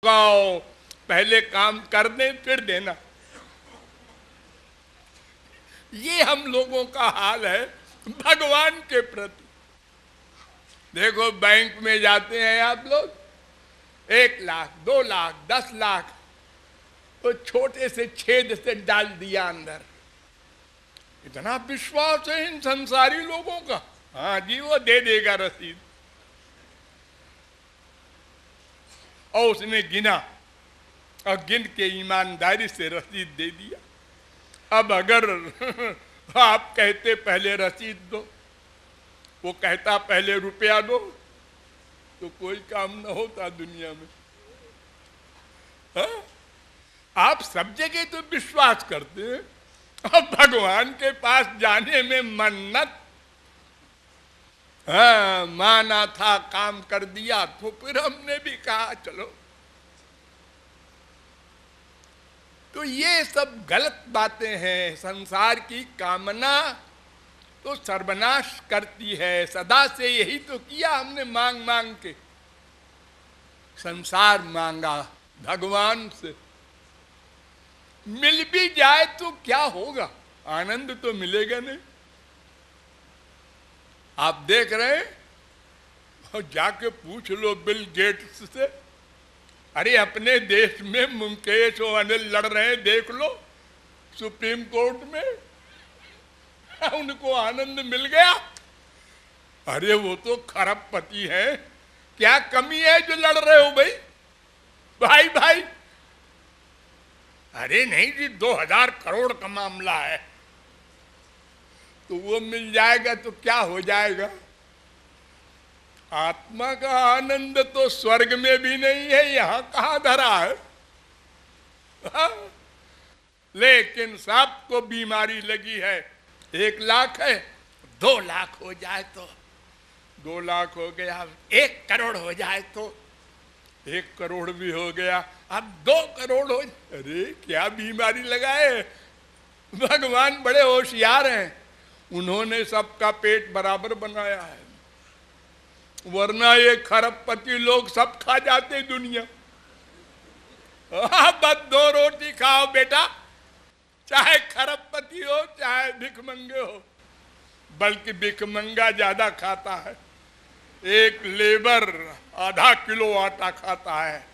गाओ, पहले काम कर दें फिर देना। ये हम लोगों का हाल है भगवान के प्रति। देखो बैंक में जाते हैं आप लोग, 1 लाख 2 लाख 10 लाख तो छोटे से छेद से डाल दिया अंदर। इतना विश्वास है इन संसारी लोगों का। हाँ जी, वो दे देगा रसीद। और उसने गिना और गिन के ईमानदारी से रसीद दे दिया। अब अगर आप कहते पहले रसीद दो, वो कहता पहले रुपया दो, तो कोई काम न होता दुनिया में। हा? आप सब जगह तो विश्वास करते हैं, अब भगवान के पास जाने में मन्नत। हाँ, माना था काम कर दिया, तो फिर हमने भी कहा चलो। तो ये सब गलत बातें हैं। संसार की कामना तो सर्वनाश करती है। सदा से यही तो किया हमने, मांग मांग के संसार मांगा भगवान से। मिल भी जाए तो क्या होगा, आनंद तो मिलेगा नहीं। आप देख रहे हैं, और जाके पूछ लो बिल गेट्स से। अरे अपने देश में मुकेश और अनिल लड़ रहे हैं, देख लो सुप्रीम कोर्ट में, उनको आनंद मिल गया। अरे वो तो खरबपति है, क्या कमी है जो लड़ रहे हो भाई? भाई भाई, अरे नहीं जी, 2000 करोड़ का मामला है, तो वो मिल जाएगा तो क्या हो जाएगा? आत्मा का आनंद तो स्वर्ग में भी नहीं है, यहां कहां धरा है? हाँ? लेकिन सबको बीमारी लगी है। 1 लाख है, 2 लाख हो जाए तो 2 लाख हो गया, 1 करोड़ हो जाए तो 1 करोड़ भी हो गया, अब 2 करोड़ हो। अरे क्या बीमारी लगाए? भगवान बड़े होशियार हैं, उन्होंने सबका पेट बराबर बनाया है, वरना ये खरबपति लोग सब खा जाते दुनिया। बस 2 रोटी खाओ बेटा, चाहे खरबपति हो चाहे भिखमंगे हो। बल्कि भिखमंगा ज्यादा खाता है, एक लेबर आधा किलो आटा खाता है,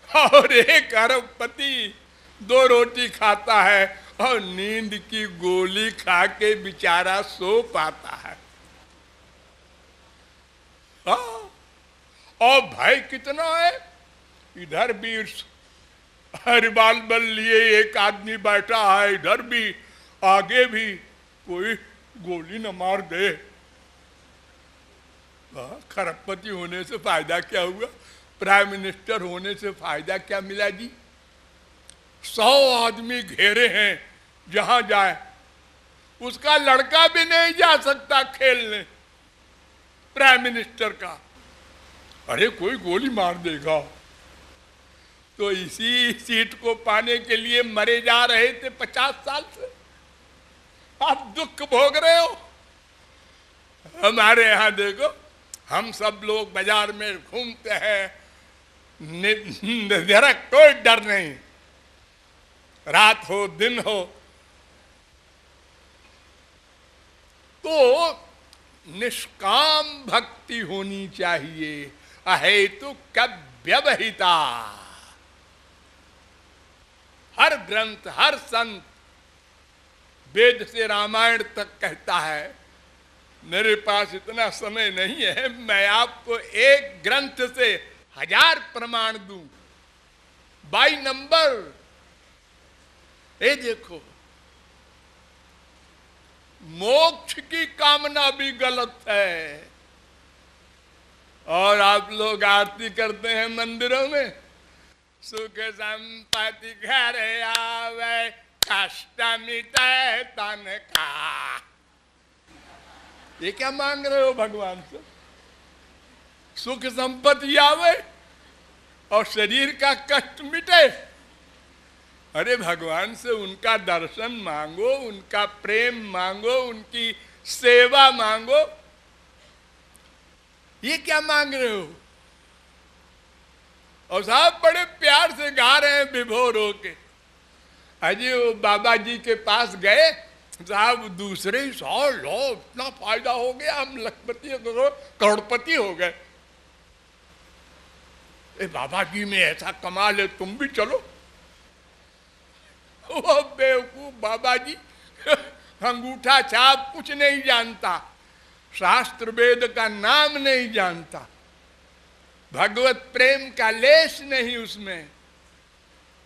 और एक खरबपति 2 रोटी खाता है और नींद की गोली खा के बेचारा सो पाता है। हाँ? और भय कितना है, इधर भी रिवाल्वर लिए एक आदमी बैठा है, इधर भी आगे भी कोई गोली न मार दे। खरबपति होने से फायदा क्या हुआ? प्राइम मिनिस्टर होने से फायदा क्या मिला जी? 100 आदमी घेरे हैं, जहां जाए उसका लड़का भी नहीं जा सकता खेलने प्राइम मिनिस्टर का। अरे कोई गोली मार देगा। तो इसी सीट को पाने के लिए मरे जा रहे थे 50 साल से, आप दुख भोग रहे हो। हमारे यहां देखो, हम सब लोग बाजार में घूमते हैं, जरा कोई डर नहीं, रात हो दिन हो। तो निष्काम भक्ति होनी चाहिए, अहेतु व्यवहिता। हर ग्रंथ, हर संत, वेद से रामायण तक कहता है। मेरे पास इतना समय नहीं है, मैं आपको एक ग्रंथ से 1000 प्रमाण दूं, बाई नंबर। ये देखो, मोक्ष की कामना भी गलत है। और आप लोग आरती करते हैं मंदिरों में, सुख संपत्ति घर आवे, कष्ट मिटे तन का। ये क्या मांग रहे हो भगवान से? सुख संपत्ति आवे और शरीर का कष्ट मिटे? अरे भगवान से उनका दर्शन मांगो, उनका प्रेम मांगो, उनकी सेवा मांगो। ये क्या मांग रहे हो? और साहब बड़े प्यार से गा रहे हैं विभोर होके। अजी वो बाबा जी के पास गए, साहब दूसरे ही साल लो इतना फायदा हो गया, हम लखपति करोड़पति हो गए। ए बाबा जी में ऐसा कमाल है, तुम भी चलो। वो बेवकूफ बाबा जी अंगूठा छाप कुछ नहीं जानता, शास्त्र वेद का नाम नहीं जानता, भगवत प्रेम का लेश नहीं उसमें।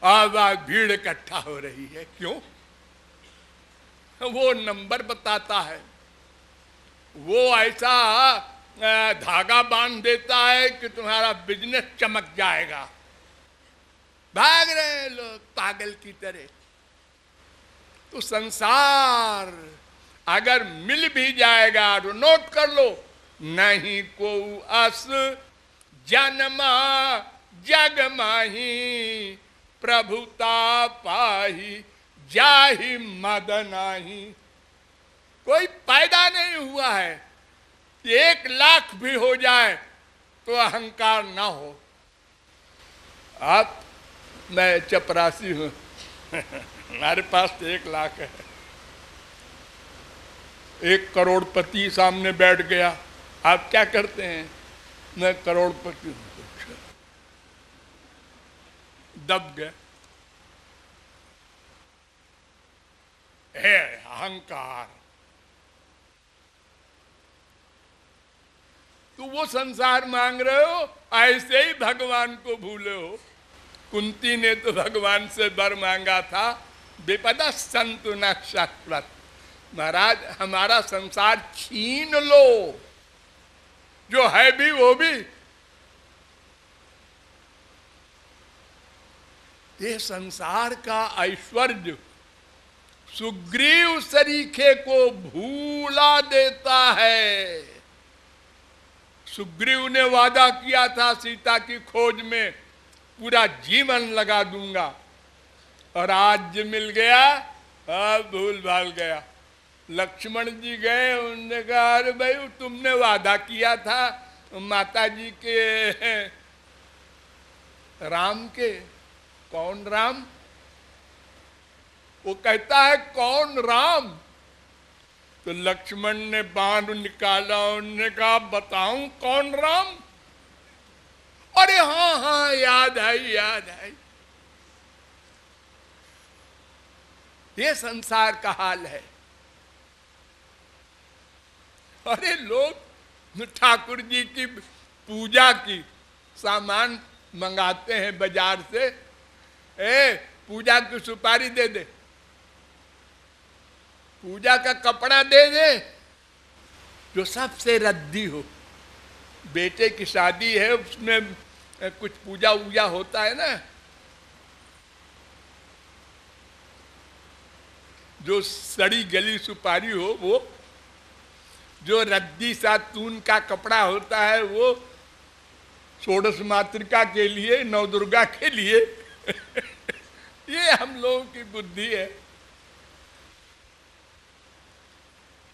आवाज भीड़ इकट्ठा हो रही है, क्यों? वो नंबर बताता है, वो ऐसा धागा बांध देता है कि तुम्हारा बिजनेस चमक जाएगा। भाग रहे हैं लोग पागल की तरह। तो संसार अगर मिल भी जाएगा तो नोट कर लो, नहीं को अस जन्मा जग माही, प्रभुता पाही जाहि मद नाही। कोई पैदा नहीं हुआ है कि 1,00,000 भी हो जाए तो अहंकार ना हो। आप मैं चपरासी हूं हमारे पास तो 1,00,000 है। 1 करोड़पति सामने बैठ गया, आप क्या करते हैं? मैं करोड़पति हूं। दब गए। है अहंकार। तो वो संसार मांग रहे हो, ऐसे ही भगवान को भूले हो। कुंती ने तो भगवान से वर मांगा था, विपदा संतु न शाश्वत, महाराज हमारा संसार छीन लो, जो है भी वो भी। ये संसार का ऐश्वर्य सुग्रीव सरीखे को भूला देता है। सुग्रीव ने वादा किया था सीता की खोज में पूरा जीवन लगा दूंगा, और आज मिल गया भूल भाल गया। लक्ष्मण जी गए, उन्होंने कहा अरे भाई तुमने वादा किया था माता जी के राम के। कौन राम? वो कहता है कौन राम? तो लक्ष्मण ने बाण निकाला, उन्होंने कहा बताऊं कौन राम? अरे हाँ हाँ याद है याद है। ये संसार का हाल है। अरे लोग ठाकुर जी की पूजा की सामान मंगाते हैं बाजार से, पूजा की सुपारी दे दे, पूजा का कपड़ा दे दे, जो सबसे रद्दी हो। बेटे की शादी है, उसमें कुछ पूजा वूजा होता है ना, जो सड़ी गली सुपारी हो वो, जो रद्दी सा तून का कपड़ा होता है वो षोडश मातृका के लिए, नवदुर्गा के लिए। ये हम लोगों की बुद्धि है।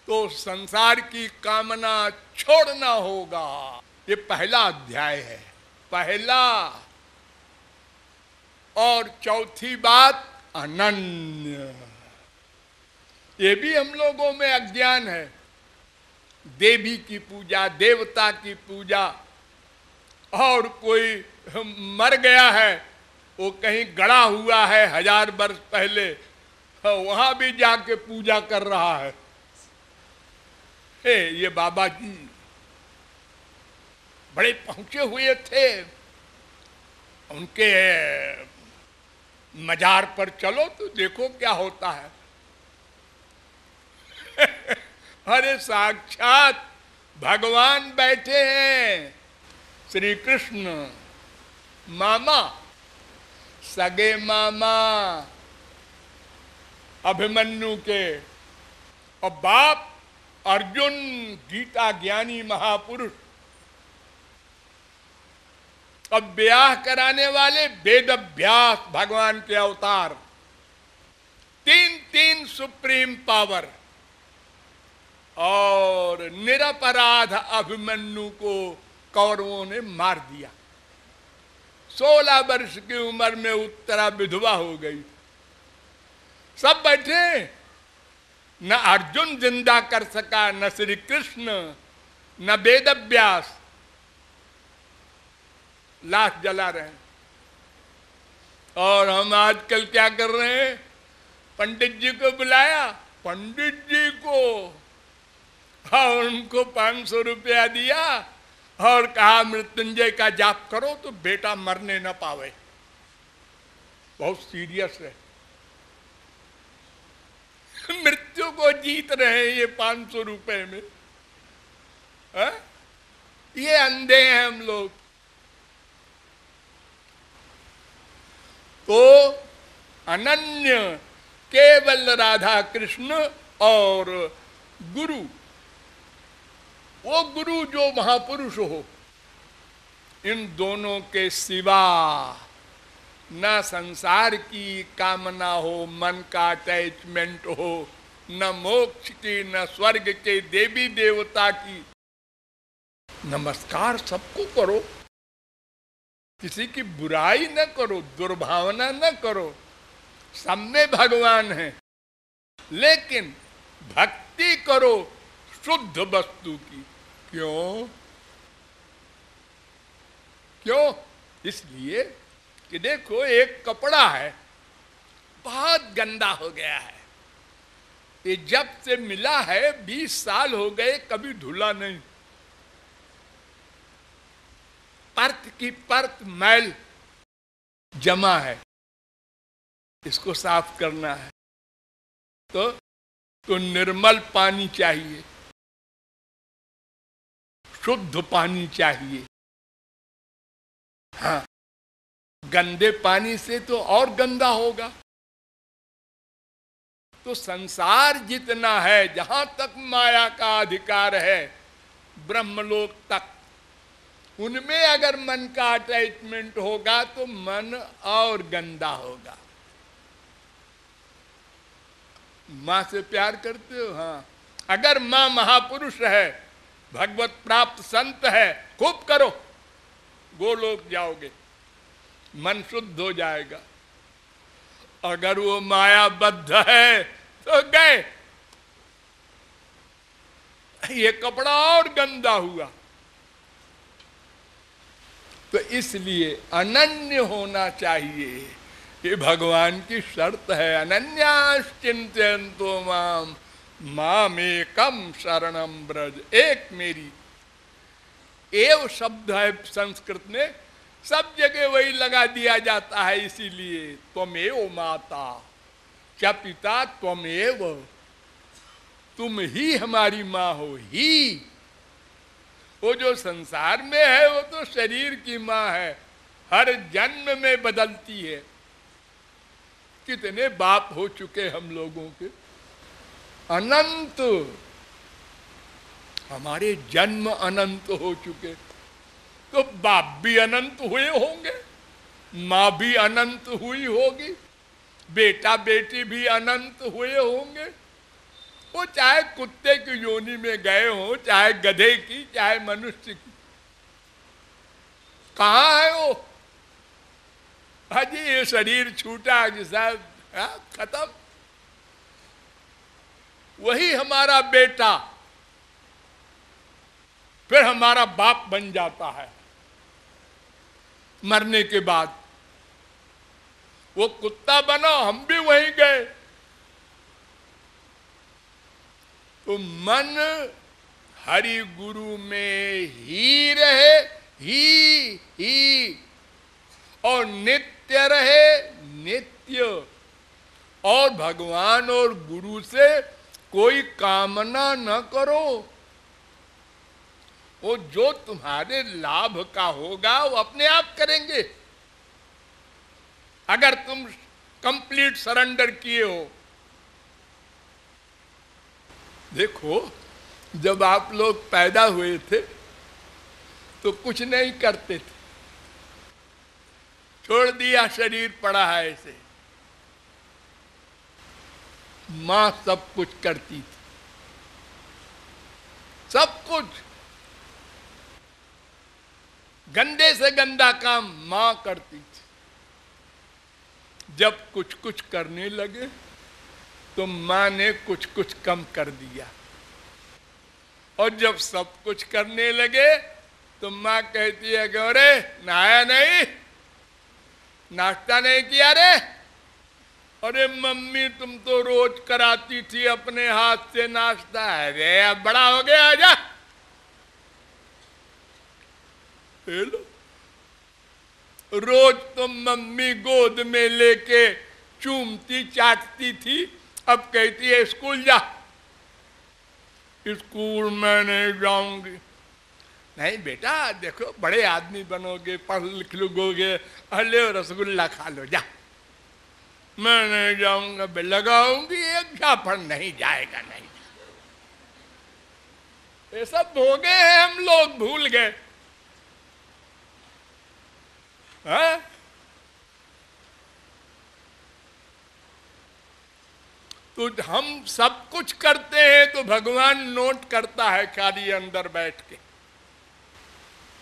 तो संसार की कामना छोड़ना होगा। ये पहला अध्याय है, पहला। और चौथी बात अनन्य। ये भी हम लोगों में अज्ञान है। देवी की पूजा, देवता की पूजा, और कोई मर गया है, वो कहीं गड़ा हुआ है 1000 वर्ष पहले, वहां भी जाके पूजा कर रहा है। ये बाबा जी बड़े पहुंचे हुए थे, उनके मजार पर चलो तो देखो क्या होता है। अरे साक्षात भगवान बैठे हैं, श्री कृष्ण मामा, सगे मामा अभिमन्यु के, और बाप अर्जुन गीता ज्ञानी महापुरुष, अब ब्याह कराने वाले वेद अभ्यास भगवान के अवतार, 3 सुप्रीम पावर, और निरपराध अभिमन्यु को कौरवों ने मार दिया। 16 वर्ष की उम्र में उत्तरा विधवा हो गई। सब बैठे, न अर्जुन जिंदा कर सका, न श्री कृष्ण, न वेद व्यास, लाश जला रहे हैं। और हम आजकल क्या कर रहे हैं? पंडित जी को बुलाया, पंडित जी को, और उनको 500 रुपया दिया और कहा मृत्युंजय का जाप करो तो बेटा मरने न पावे। बहुत सीरियस है, मृत्यु को जीत रहे हैं ये 500 रुपए में। है? ये अंधे हैं हम लोग। तो अनन्य केवल राधा कृष्ण और गुरु, वो गुरु जो महापुरुष हो, इन दोनों के सिवा न संसार की कामना हो, मन का अटैचमेंट हो, न मोक्ष की, न स्वर्ग के देवी देवता की। नमस्कार सबको करो, किसी की बुराई न करो, दुर्भावना न करो, सब में भगवान है, लेकिन भक्ति करो शुद्ध वस्तु की। क्यों? क्यों? इसलिए कि देखो, एक कपड़ा है बहुत गंदा हो गया है, ये जब से मिला है 20 साल हो गए, कभी धुला नहीं, परत की परत मैल जमा है, इसको साफ करना है तो निर्मल पानी चाहिए, शुद्ध पानी चाहिए। हाँ, गंदे पानी से तो और गंदा होगा। तो संसार जितना है, जहां तक माया का अधिकार है, ब्रह्मलोक तक, उनमें अगर मन का अटैचमेंट होगा तो मन और गंदा होगा। माँ से प्यार करते हो? हाँ, अगर माँ महापुरुष है, भगवत प्राप्त संत है, खूब करो, गोलोक जाओगे, मन शुद्ध हो जाएगा। अगर वो मायाबद्ध है तो गए, ये कपड़ा और गंदा हुआ। तो इसलिए अनन्य होना चाहिए, ये भगवान की शर्त है। अनन्याश्चिन्तयन्तो माम मामेकम शरणम ब्रज। एक मेरी, एव शब्द है संस्कृत में, सब जगह वही लगा दिया जाता है। इसीलिए त्वमेव माता च पिता त्वमेव, तुम ही हमारी माँ हो। ही वो जो संसार में है वो तो शरीर की माँ है, हर जन्म में बदलती है। कितने बाप हो चुके हम लोगों के, अनंत, हमारे जन्म अनंत हो चुके, तो बाप भी अनंत हुए होंगे, माँ भी अनंत हुई होगी, बेटा बेटी भी अनंत हुए होंगे। वो चाहे कुत्ते की योनि में गए हो, चाहे गधे की, चाहे मनुष्य की। कहाँ है वो? हाजी ये शरीर छूटा कि साहब खत्म। वही हमारा बेटा फिर हमारा बाप बन जाता है मरने के बाद। वो कुत्ता बना, हम भी वहीं गए। तो मन हरि गुरु में ही रहे, ही और नित्य रहे, नित्य, और भगवान और गुरु से कोई कामना न करो। वो जो तुम्हारे लाभ का होगा वो अपने आप करेंगे, अगर तुम कंप्लीट सरेंडर किए हो। देखो, जब आप लोग पैदा हुए थे तो कुछ नहीं करते थे, छोड़ दिया, शरीर पड़ा है ऐसे। मां सब कुछ करती थी, सब कुछ। गंदे से गंदा काम मां करती थी। जब कुछ कुछ करने लगे तो मां ने कुछ कुछ कम कर दिया, और जब सब कुछ करने लगे तो मां कहती है कि अरे नहाया नहीं, नाश्ता नहीं किया रे, अरे मम्मी तुम तो रोज कराती थी अपने हाथ से नाश्ता, अरे अब बड़ा हो गया, आजा। लो, रोज तो मम्मी गोद में लेके चूमती चाटती थी, अब कहती है स्कूल जा। स्कूल में नहीं जाऊंगी। नहीं बेटा देखो बड़े आदमी बनोगे, पढ़ लिख लोगे, हले रसगुल्ला खा लो, जा। मैं नहीं जाऊंगा, लगाऊंगी एक झापड़, नहीं जाएगा, नहीं। ये सब भोगे हैं हम लोग, भूल गए। हाँ? तो हम सब कुछ करते हैं तो भगवान नोट करता है खाली अंदर बैठ के।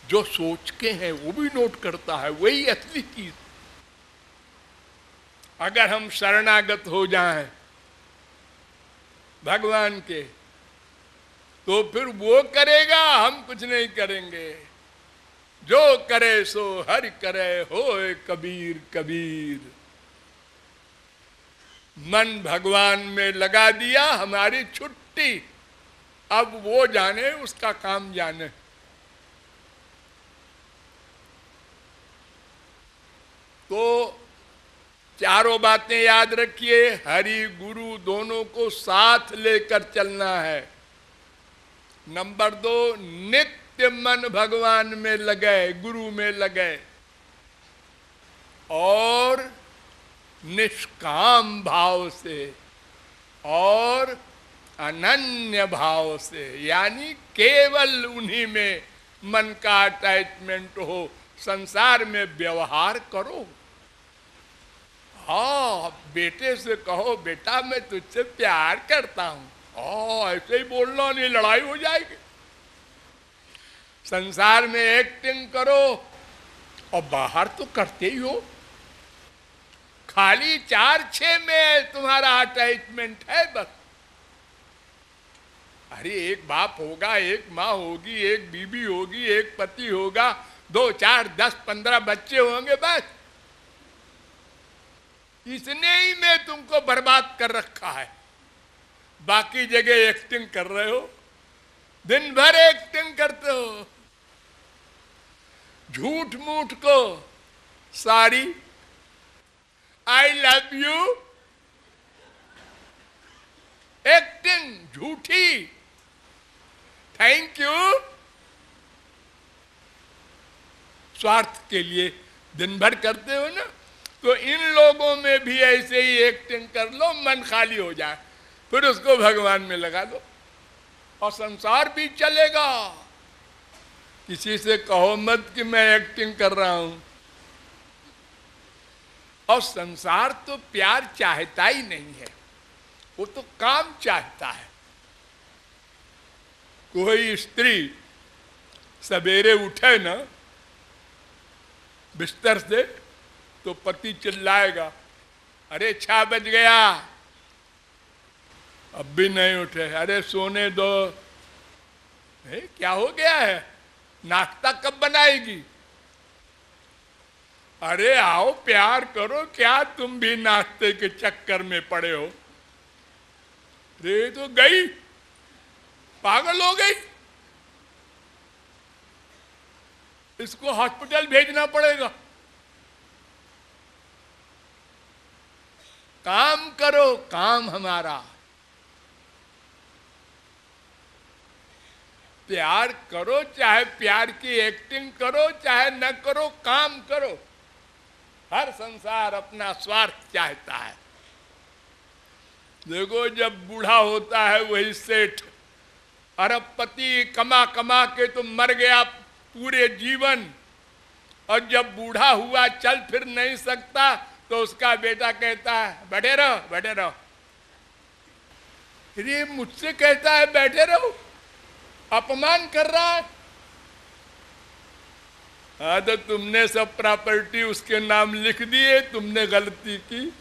जो सोच के हैं वो भी नोट करता है, वही असली चीज। अगर हम शरणागत हो जाएं भगवान के तो फिर वो करेगा, हम कुछ नहीं करेंगे। जो करे सो हरि करे, होए कबीर कबीर। मन भगवान में लगा दिया, हमारी छुट्टी। अब वो जाने, उसका काम जाने। तो चारों बातें याद रखिए, हरि गुरु दोनों को साथ लेकर चलना है। नंबर 2, नित्य मन भगवान में लगे, गुरु में लगे, और निष्काम भाव से और अनन्य भाव से, यानी केवल उन्हीं में मन का अटैचमेंट हो। संसार में व्यवहार करो। हाँ, बेटे से कहो बेटा मैं तुझसे प्यार करता हूं, ऐसे ही बोलना नहीं, लड़ाई हो जाएगी। संसार में एक्टिंग करो, और बाहर तो करते ही हो। खाली 4-6 में तुम्हारा अटैचमेंट है बस। अरे एक बाप होगा, एक माँ होगी, एक बीबी होगी, एक पति होगा, 2, 4, 10, 15 बच्चे होंगे, बस इसने ही में तुमको बर्बाद कर रखा है। बाकी जगह एक्टिंग कर रहे हो, दिन भर एक्टिंग करते हो। झूठ मूठ को सारी आई लव यू, एक्टिंग झूठी, थैंक यू, स्वार्थ के लिए दिन भर करते हो ना। तो इन लोगों में भी ऐसे ही एक्टिंग कर लो, मन खाली हो जाए, फिर उसको भगवान में लगा दो, और संसार भी चलेगा। किसी से कहो मत कि मैं एक्टिंग कर रहा हूं। और संसार तो प्यार चाहता ही नहीं है, वो तो काम चाहता है। कोई स्त्री सवेरे उठे ना बिस्तर से तो पति चिल्लाएगा, अरे 6 बज गया, अब भी नहीं उठे, अरे सोने दो। क्या हो गया है, नाश्ता कब बनाएगी? अरे आओ प्यार करो, क्या तुम भी नाश्ते के चक्कर में पड़े हो? रे तो गई, पागल हो गई, इसको हॉस्पिटल भेजना पड़ेगा। काम करो, काम हमारा। प्यार करो, चाहे प्यार की एक्टिंग करो, चाहे न करो, काम करो। हर संसार अपना स्वार्थ चाहता है। देखो जब बूढ़ा होता है वही सेठ, अरबपति, कमा कमा के तो मर गया पूरे जीवन, और जब बूढ़ा हुआ चल फिर नहीं सकता तो उसका बेटा कहता है बैठे रहो, बैठे रहो। फिर ये मुझसे कहता है बैठे रहो, अपमान कर रहा है। हाँ, तो तुमने सब प्रॉपर्टी उसके नाम लिख दिए, तुमने गलती की।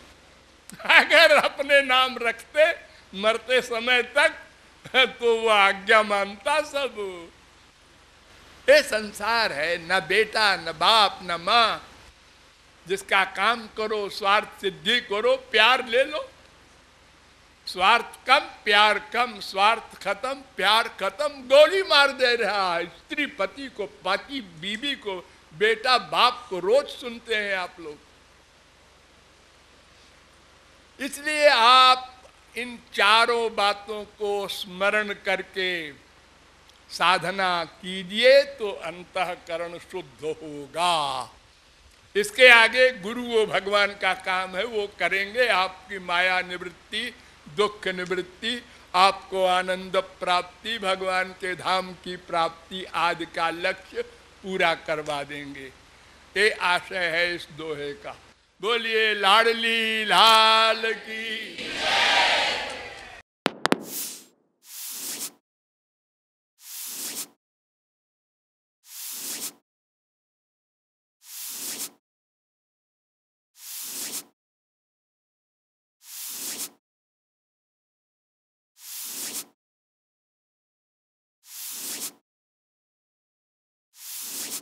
अगर अपने नाम रखते मरते समय तक तो वो आज्ञा मानता सब। ये संसार है, न बेटा न बाप न माँ। जिसका काम करो, स्वार्थ सिद्धि करो, प्यार ले लो। स्वार्थ कम प्यार कम, स्वार्थ खत्म प्यार खत्म। गोली मार दे रहा है स्त्री पति को, पति बीबी को, बेटा बाप को। रोज सुनते हैं आप लोग। इसलिए आप इन चारों बातों को स्मरण करके साधना कीजिए तो अंतःकरण शुद्ध होगा। इसके आगे गुरु वो भगवान का काम है, वो करेंगे। आपकी माया निवृत्ति, दुख निवृत्ति, आपको आनंद प्राप्ति, भगवान के धाम की प्राप्ति आदि का लक्ष्य पूरा करवा देंगे। ये आशय है इस दोहे का। बोलिए लाडली लाल की।